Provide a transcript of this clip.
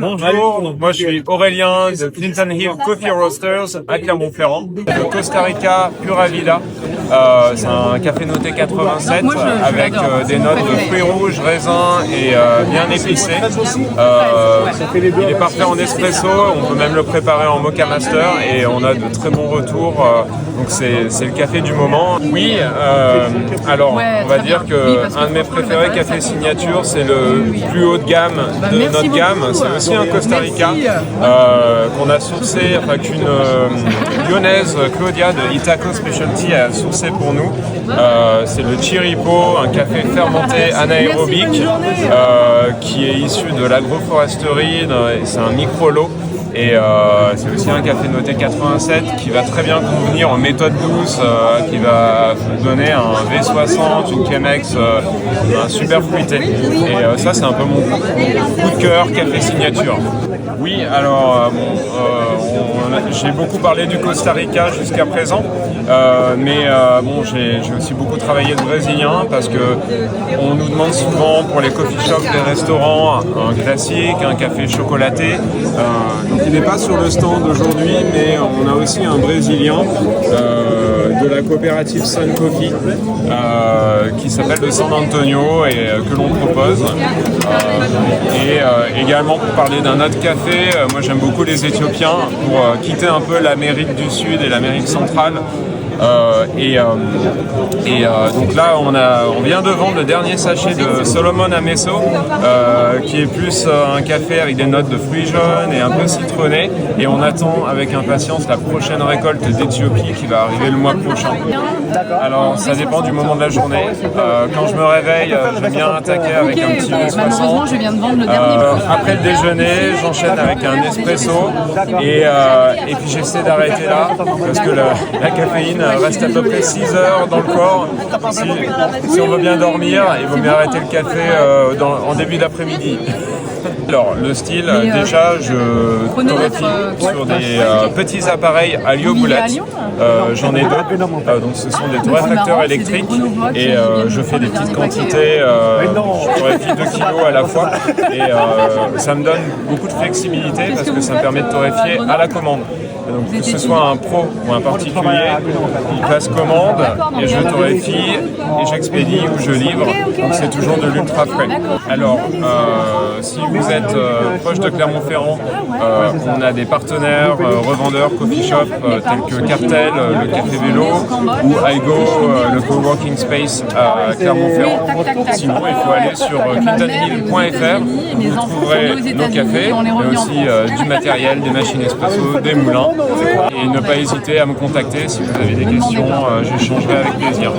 Bonjour, moi je suis Aurélien de Clinton Hill Coffee Roasters à Clermont-Ferrand. Le Costa Rica Pura Vida, c'est un café noté 87 avec des notes de fruits rouges, raisins et bien épicé. Il est parfait en espresso, on peut même le préparer en Mocha Master et on a de très bons retours. Donc c'est le café du moment. Oui, alors on va dire qu'un de mes préférés café signature, c'est le plus haut de gamme de notre gamme. C'est aussi un Costa Rica qu'on a sourcé, enfin qu'une lyonnaise, Claudia de Itaco Specialty a sourcé pour nous. C'est le Chiripo, un café fermenté anaérobique qui est issu de l'agroforesterie. C'est un micro-lot. Et c'est aussi un café noté 87 qui va très bien convenir en méthode douce, qui va vous donner un V60, une Chemex, un super fruité. Et ça c'est un peu mon coup de cœur café signature. Oui, alors j'ai beaucoup parlé du Costa Rica jusqu'à présent, mais j'ai aussi beaucoup travaillé le brésilien parce que on nous demande souvent pour les coffee shops, les restaurants, un classique, un café chocolaté. Donc il n'est pas sur le stand aujourd'hui, mais on a aussi un brésilien de la coopérative Sun Coffee qui s'appelle le San Antonio et que l'on propose. Et également pour parler d'un autre café, moi j'aime beaucoup les Éthiopiens pour quitter un peu l'Amérique du Sud et l'Amérique centrale. Donc là on vient de vendre le dernier sachet de Solomon Ameso qui est plus un café avec des notes de fruits jaunes et un peu citronné, et on attend avec impatience la prochaine récolte d'Éthiopie qui va arriver le mois prochain. Alors ça dépend du moment de la journée. Quand je me réveille, j'aime bien attaquer avec un petit V60. Je viens de vendre le dernier. Après le déjeuner, j'enchaîne avec un espresso et puis j'essaie d'arrêter là parce que la caféine reste à peu près 6 heures dans le corps. Si on veut bien dormir, il vaut mieux arrêter le café en début d'après-midi. Alors, le style, déjà, je torréfie sur des petits appareils à Lyoboulette. J'en ai deux. Donc, ce sont des torréfacteurs électriques et je fais des petites quantités. Je torréfie 2 kilos à la fois et ça me donne beaucoup de flexibilité parce que ça me permet de torréfier à la commande. Donc, que ce soit un pro ou un particulier, il passe commande et je torréfie et j'expédie ou je livre. Donc, c'est toujours de l'ultra frais. Alors, si vous êtes proche de Clermont-Ferrand, on a des partenaires revendeurs coffee shop tels que Cartel, le Café Vélo, ou iGo, le Coworking Space à Clermont-Ferrand. Sinon, il faut aller sur clintonhill.fr, vous trouverez nos cafés, mais aussi du matériel, des machines espresso, des moulins. Et ne pas hésiter à me contacter si vous avez des questions, j'échangerai avec plaisir.